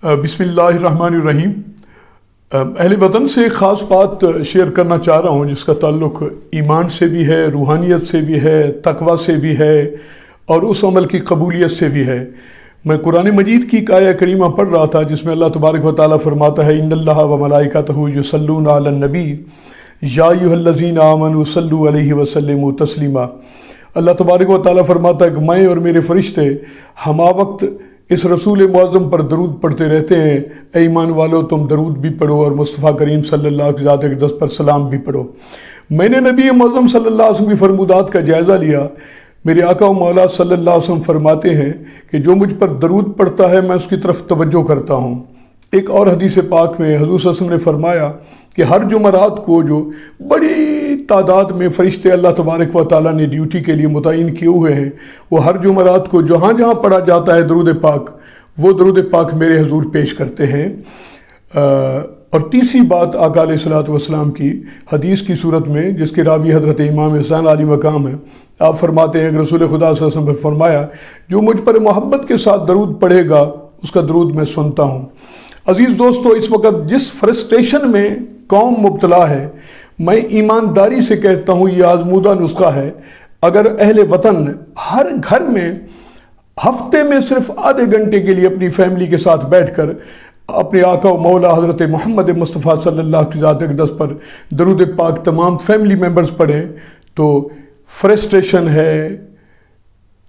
بسم اللہ الرحمن الرحیم۔ اہل وطن سے ایک خاص بات شیئر کرنا چاہ رہا ہوں جس کا تعلق ایمان سے بھی ہے، روحانیت سے بھی ہے، تقوی سے بھی ہے اور اس عمل کی قبولیت سے بھی ہے۔ میں قرآن مجید کی ایک آیہ کریمہ پڑھ رہا تھا جس میں اللہ تبارک و تعالیٰ فرماتا ہے ان اللہ و ملائکتہ یصلون علی النبی یا ایھا الذین آمنوا صلوا علیہ وسلموا تسلیما۔ اللہ تبارک و تعالیٰ فرماتا ہے کہ میں اور میرے فرشتے ہمہ وقت اس رسول معظم پر درود پڑھتے رہتے ہیں۔ اے ایمان والو تم درود بھی پڑھو اور مصطفیٰ کریم صلی اللہ علیہ ذات اقدس پر سلام بھی پڑھو۔ میں نے نبی معظم صلی اللہ علیہ وسلم کی فرمودات کا جائزہ لیا۔ میرے آقا و مولا صلی اللہ علیہ وسلم فرماتے ہیں کہ جو مجھ پر درود پڑھتا ہے میں اس کی طرف توجہ کرتا ہوں۔ ایک اور حدیث پاک میں حضور صلی اللہ علیہ وسلم نے فرمایا کہ ہر جمعرات کو جو بڑی تعداد میں فرشتے اللہ تبارک و تعالیٰ نے ڈیوٹی کے لیے متعین کیے ہوئے ہیں، وہ ہر جمعرات کو جہاں جہاں پڑھا جاتا ہے درود پاک، وہ درود پاک میرے حضور پیش کرتے ہیں۔ اور تیسری بات آقا علیہ الصلوۃ والسلام کی حدیث کی صورت میں جس کے راوی حضرت امام حسین علی مقام ہے، آپ فرماتے ہیں کہ رسول خدا صلی اللہ علیہ وسلم نے فرمایا جو مجھ پر محبت کے ساتھ درود پڑھے گا اس کا درود میں سنتا ہوں۔ عزیز دوستو، اس وقت جس فرسٹریشن میں قوم مبتلا ہے، میں ایمانداری سے کہتا ہوں یہ آزمودہ نسخہ ہے۔ اگر اہل وطن ہر گھر میں ہفتے میں صرف آدھے گھنٹے کے لیے اپنی فیملی کے ساتھ بیٹھ کر اپنے آقا و مولا حضرت محمد مصطفیٰ صلی اللہ کی ذات اقدس پر درود پاک تمام فیملی ممبرز پڑھیں تو فرسٹریشن ہے،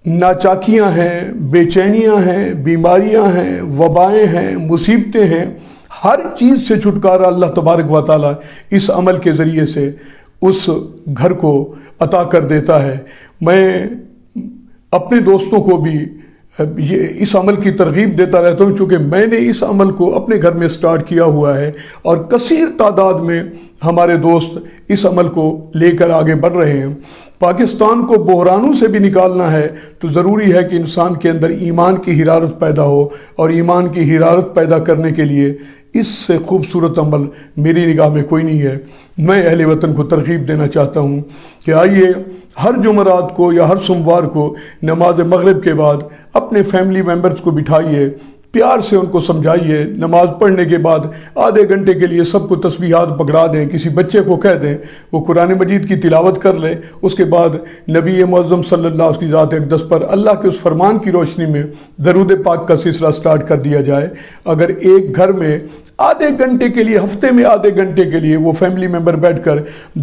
ناچاکیاں ہیں، بے چینیاں ہیں، بیماریاں ہیں، وبائیں ہیں، مصیبتیں ہیں، ہر چیز سے چھٹکارا اللہ تبارک و تعالیٰ اس عمل کے ذریعے سے اس گھر کو عطا کر دیتا ہے۔ میں اپنے دوستوں کو بھی اس عمل کی ترغیب دیتا رہتا ہوں چونکہ میں نے اس عمل کو اپنے گھر میں سٹارٹ کیا ہوا ہے اور کثیر تعداد میں ہمارے دوست اس عمل کو لے کر آگے بڑھ رہے ہیں۔ پاکستان کو بحرانوں سے بھی نکالنا ہے تو ضروری ہے کہ انسان کے اندر ایمان کی حرارت پیدا ہو، اور ایمان کی حرارت پیدا کرنے کے لیے اس سے خوبصورت عمل میری نگاہ میں کوئی نہیں ہے۔ میں اہل وطن کو ترغیب دینا چاہتا ہوں کہ آئیے ہر جمعرات کو یا ہر سوموار کو نماز مغرب کے بعد اپنے فیملی ممبرز کو بٹھائیے، پیار سے ان کو سمجھائیے، نماز پڑھنے کے بعد آدھے گھنٹے کے لیے سب کو تسبیحات پکڑا دیں، کسی بچے کو کہہ دیں وہ قرآن مجید کی تلاوت کر لے، اس کے بعد نبی معظم صلی اللہ علیہ وسلم کی ذات اقدس پر اللہ کے اس فرمان کی روشنی میں درود پاک کا سلسلہ سٹارٹ کر دیا جائے۔ اگر ایک گھر میں آدھے گھنٹے کے لیے، ہفتے میں آدھے گھنٹے کے لیے وہ فیملی ممبر بیٹھ کر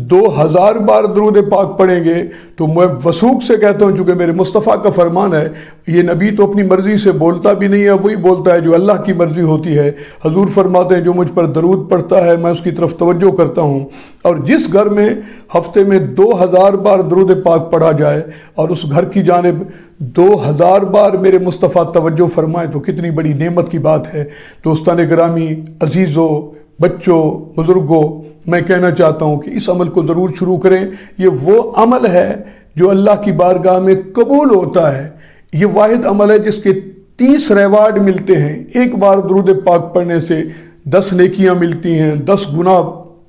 2000 بار درود پاک پڑھیں گے تو میں وثوق سے کہتا ہوں چونکہ میرے مصطفیٰ کا فرمان ہے، یہ نبی تو اپنی مرضی سے بولتا بھی نہیں ہے، وہی بولتا ہے جو اللہ کی مرضی ہوتی ہے۔ حضور فرماتے ہیں جو مجھ پر درود پڑھتا ہے میں اس کی طرف توجہ کرتا ہوں، اور جس گھر میں ہفتے میں 2000 بار درود پاک پڑھا جائے اور اس گھر کی جانب 2000 بار میرے مصطفیٰ توجہ فرمائے تو کتنی بڑی نعمت کی بات ہے۔ دوستان گرامی، عزیزوں، بچوں، بزرگوں، میں کہنا چاہتا ہوں کہ اس عمل کو ضرور شروع کریں۔ یہ وہ عمل ہے جو اللہ کی بارگاہ میں قبول ہوتا ہے۔ یہ واحد عمل ہے جس کے 30 ریوارڈ ملتے ہیں۔ ایک بار درود پاک پڑھنے سے 10 نیکیاں ملتی ہیں، 10 گناہ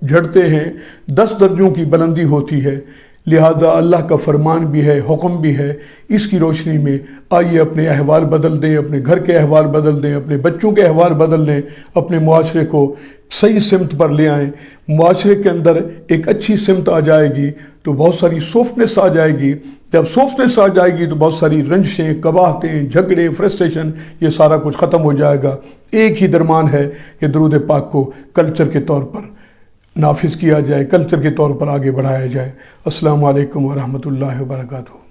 جھڑتے ہیں، 10 درجوں کی بلندی ہوتی ہے۔ لہذا اللہ کا فرمان بھی ہے، حکم بھی ہے۔ اس کی روشنی میں آئیے اپنے احوال بدل دیں، اپنے گھر کے احوال بدل دیں، اپنے بچوں کے احوال بدل دیں، اپنے معاشرے کو صحیح سمت پر لے آئیں۔ معاشرے کے اندر ایک اچھی سمت آ جائے گی تو بہت ساری سافٹنس آ جائے گی۔ جب سافٹنس آ جائے گی تو بہت ساری رنجشیں، قباحتیں، جھگڑے، فرسٹریشن، یہ سارا کچھ ختم ہو جائے گا۔ ایک ہی درمان ہے کہ درود پاک کو کلچر کے طور پر نافذ کیا جائے، کلچر کے طور پر آگے بڑھایا جائے۔ السلام علیکم ورحمۃ اللہ وبرکاتہ۔